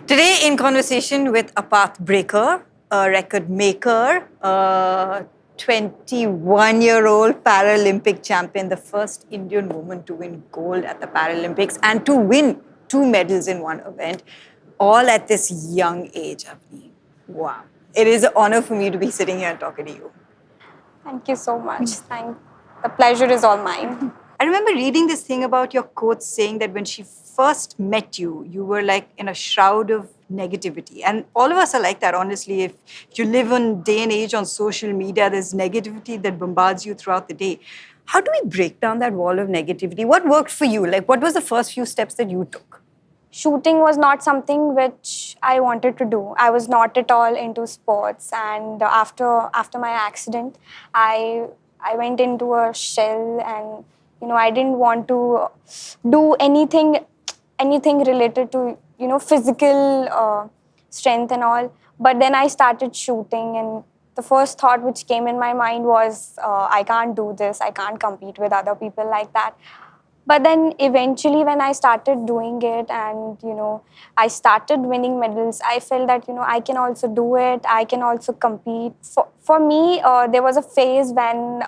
Today, in conversation with a path breaker, a record maker, a 21-year-old Paralympic champion, the first Indian woman to win gold at the Paralympics and to win 2 medals in one event, all at this young age, Avani. Wow. It is an honor for me to be sitting here and talking to you. Thank you so much. The pleasure is all mine. I remember reading this thing about your coach saying that when she first met you, you were like in a shroud of negativity. And all of us are like that, honestly. If you live in day and age on social media, there's negativity that bombards you throughout the day. How do we break down that wall of negativity? What worked for you? Like, what was the first few steps that you took? Shooting was not something which I wanted to do. I was not at all into sports, and after my accident, I went into a shell, and I didn't want to do anything related to physical strength and all. But then I started shooting, and the first thought which came in my mind was, I can't do this. I can't compete with other people like that. But then eventually when I started doing it and, I started winning medals, I felt that, I can also do it. I can also compete. For me, there was a phase when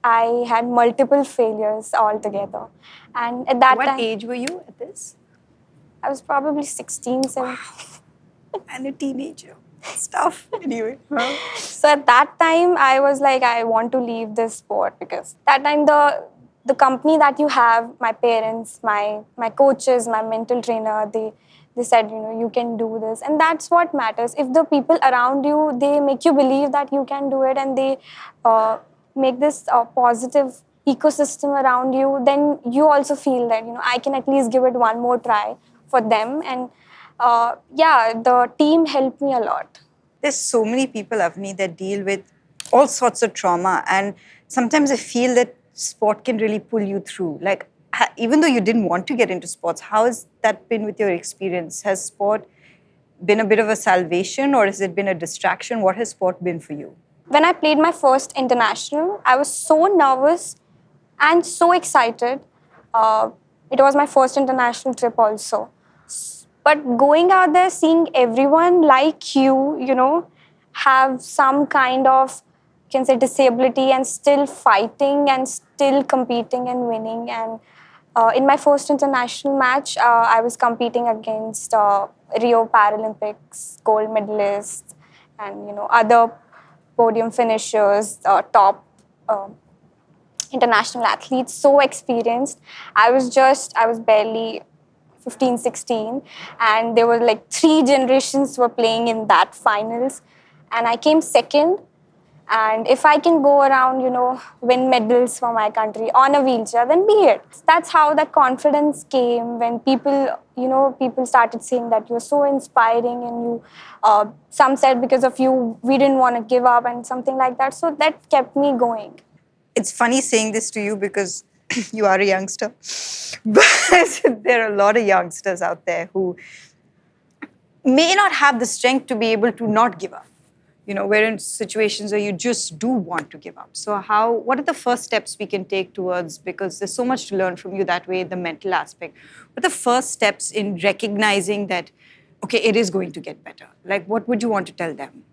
I had multiple failures altogether. And at that What time, age were you at this? I was probably 16, 17. And a teenager. Stuff. Anyway. So at that time, I was like, I want to leave this sport because that time the company that you have, my parents, my coaches, my mental trainer, they said, you can do this. And that's what matters. If the people around you, they make you believe that you can do it and they make this positive ecosystem around you, then you also feel that, I can at least give it one more try for them. And the team helped me a lot. There's so many people, Avani, that deal with all sorts of trauma. And sometimes I feel that sport can really pull you through. Like, even though you didn't want to get into sports, how has that been with your experience? Has sport been a bit of a salvation or has it been a distraction? What has sport been for you? When I played my first international, I was so nervous and so excited. It was my first international trip also. But going out there, seeing everyone like you, have some kind of, you can say, disability and still fighting and still competing and winning. And in my first international match, I was competing against Rio Paralympics gold medalists and, other podium finishers, top international athletes, so experienced. I was barely 15, 16, and there were like 3 generations were playing in that finals, and I came second. And if I can go around, win medals for my country on a wheelchair, then be it. That's how that confidence came when people started saying that you're so inspiring and some said because of you, we didn't want to give up and something like that. So that kept me going. It's funny saying this to you because you are a youngster. But there are a lot of youngsters out there who may not have the strength to be able to not give up. We're in situations where you just do want to give up. So what are the first steps we can take towards, because there's so much to learn from you that way, the mental aspect. What are the first steps in recognizing that, okay, it is going to get better? Like, what would you want to tell them?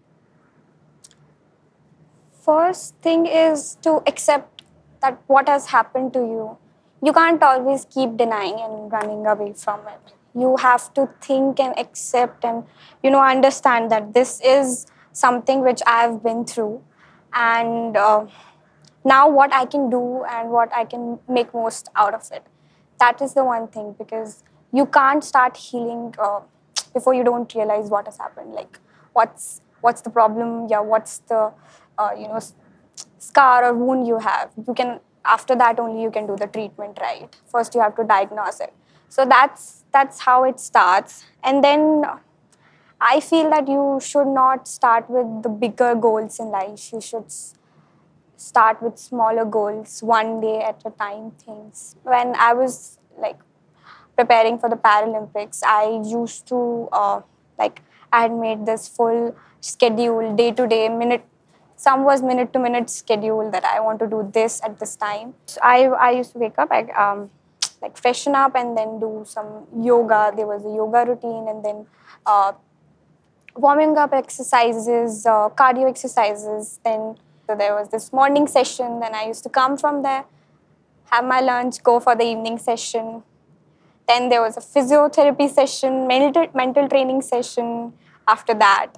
First thing is to accept that what has happened to you. You can't always keep denying and running away from it. You have to think and accept and, understand that this is something which I've been through. And now what I can do and what I can make most out of it. That is the one thing, because you can't start healing before you don't realize what has happened. Like, what's the problem? Yeah, what's the scar or wound you have. You can, after that only you can do the treatment, right? First you have to diagnose it. So that's how it starts. And then I feel that you should not start with the bigger goals in life. You should start with smaller goals, one day at a time things. When I was like preparing for the Paralympics, I used to I had made this full schedule, day to day, some was minute to minute schedule that I want to do this at this time. So I used to wake up like freshen up and then do some yoga. There was a yoga routine, and then warming up exercises, cardio exercises. Then so there was this morning session. Then I used to come from there, have my lunch, go for the evening session. Then there was a physiotherapy session, mental training session. After that,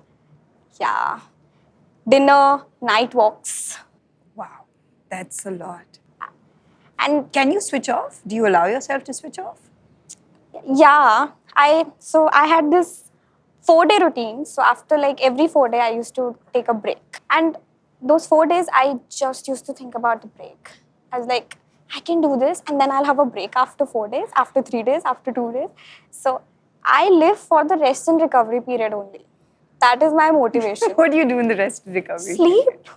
yeah, dinner, night walks. Wow, that's a lot. And Can you switch off? Do you allow yourself to switch off? yeah, I had this 4-day routine. So after like every 4 day, I used to take a break. And those 4 days, I just used to think about the break. I was like, I can do this, and then I'll have a break after 4 days, after 3 days, after 2 days. So I live for the rest and recovery period only. That is my motivation. What do you do in the rest of the recovery? Sleep.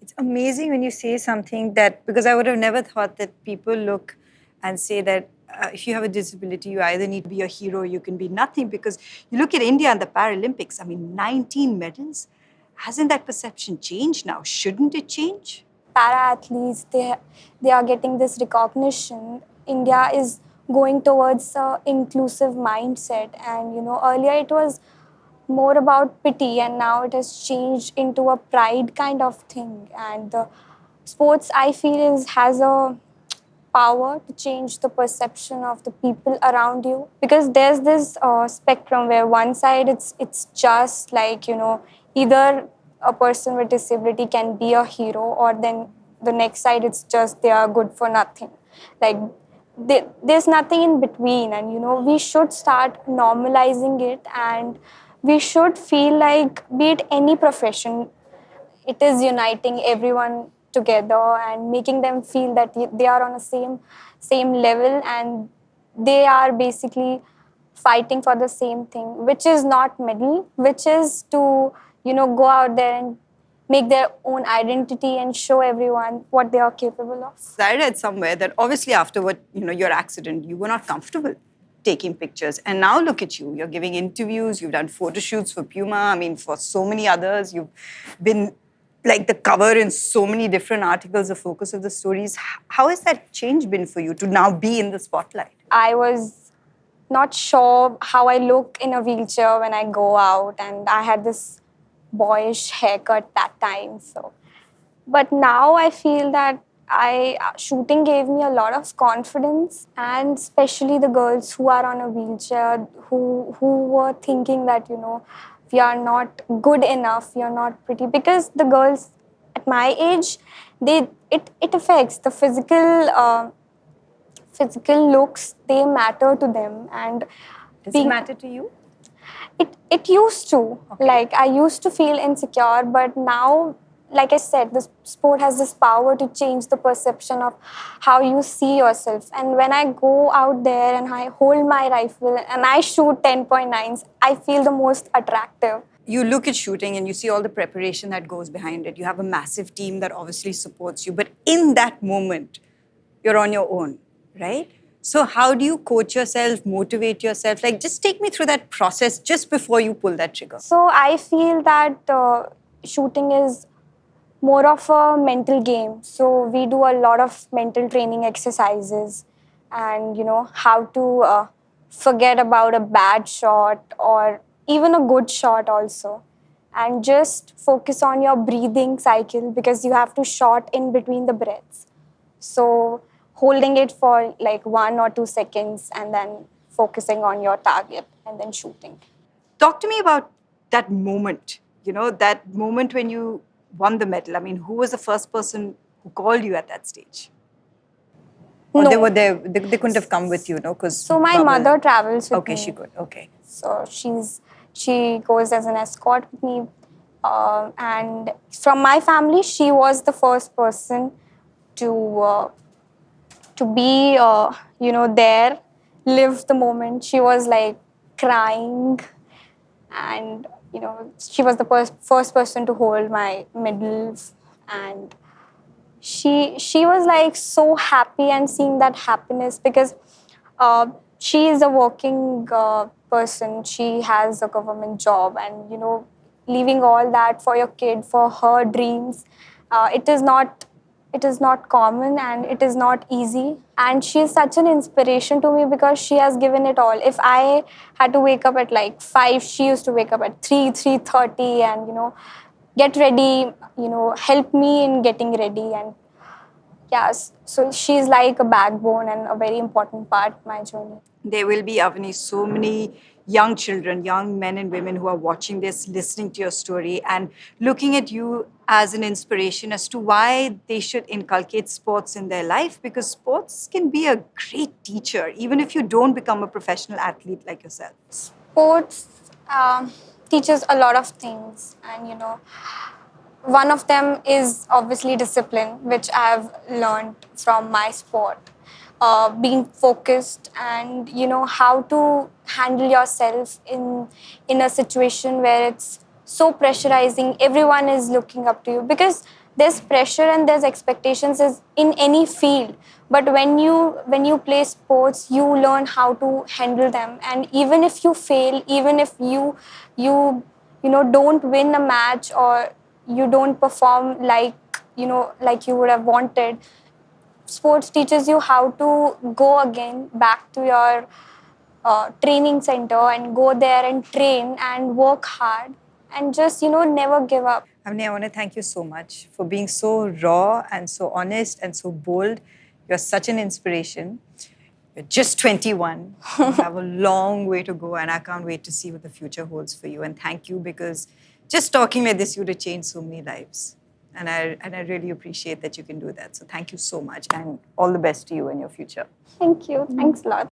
It's amazing when you say something that, because I would have never thought that people look and say that if you have a disability, you either need to be a hero or you can be nothing. Because you look at India and the Paralympics, I mean, 19 medals. Hasn't that perception changed now? Shouldn't it change? Para athletes, they are getting this recognition. India is going towards a inclusive mindset, and earlier it was more about pity, and now it has changed into a pride kind of thing. And the sports, I feel, has a power to change the perception of the people around you, because there's this spectrum where one side it's just like either a person with disability can be a hero, or then the next side it's just they are good for nothing. Like there's nothing in between, and we should start normalizing it, and we should feel like, be it any profession, it is uniting everyone together and making them feel that they are on a same level, and they are basically fighting for the same thing, which is not medal, which is to go out there and make their own identity and show everyone what they are capable of. I read somewhere that obviously after your accident, you were not comfortable taking pictures. And now look at you. You're giving interviews. You've done photo shoots for PUMA. I mean, for so many others. You've been like the cover in so many different articles, the focus of the stories. How has that change been for you to now be in the spotlight? I was not sure how I look in a wheelchair when I go out, and I had this boyish haircut that time. So, but now I feel that shooting gave me a lot of confidence, and especially the girls who are on a wheelchair, who were thinking that we are not good enough, we are not pretty, because the girls at my age, it affects the physical looks, they matter to them. And does it matter to you? It used to. Okay. Like I used to feel insecure, but now, like I said, the sport has this power to change the perception of how you see yourself. And when I go out there and I hold my rifle and I shoot 10.9s, I feel the most attractive. You look at shooting and you see all the preparation that goes behind it. You have a massive team that obviously supports you. But in that moment, you're on your own, right? So how do you coach yourself, motivate yourself? Like, just take me through that process just before you pull that trigger. So I feel that shooting is more of a mental game. So we do a lot of mental training exercises, and how to forget about a bad shot or even a good shot also, and just focus on your breathing cycle, because you have to shot in between the breaths. So holding it for like 1 or 2 seconds and then focusing on your target and then shooting. Talk to me about that moment, that moment when you won the medal. I mean, who was the first person who called you at that stage? Or no. They were there, they couldn't have come with you, no? So my mother travels with me. Okay, she could, okay. So she goes as an escort with me. And from my family, she was the first person to be, there, live the moment. She was like crying, and she was the first person to hold my medal, and she was like so happy, and seeing that happiness, because she is a working person. She has a government job, and leaving all that for your kid, for her dreams, it is not it is not common and it is not easy. And she is such an inspiration to me because she has given it all. If I had to wake up at like 5, she used to wake up at 3, 3:30 and, get ready, help me in getting ready. And yes, so she's like a backbone and a very important part of my journey. There will be, Avani, so many young children, young men and women who are watching this, listening to your story, and looking at you as an inspiration as to why they should inculcate sports in their life, because sports can be a great teacher, even if you don't become a professional athlete like yourself. Sports teaches a lot of things, and one of them is obviously discipline, which I have learned from my sport. Being focused and how to handle yourself in a situation where it's so pressurizing. Everyone is looking up to you because there's pressure and there's expectations is in any field. But when you play sports, you learn how to handle them. And even if you fail, even if you don't win a match or you don't perform like you would have wanted, sports teaches you how to go again back to your training center and go there and train and work hard and just never give up. Avani, I want to thank you so much for being so raw and so honest and so bold. You're such an inspiration. You're just 21. You have a long way to go, and I can't wait to see what the future holds for you. And thank you, because just talking like this, you would have changed so many lives. And I really appreciate that you can do that. So thank you so much, and all the best to you in your future. Thank you. Thanks a lot.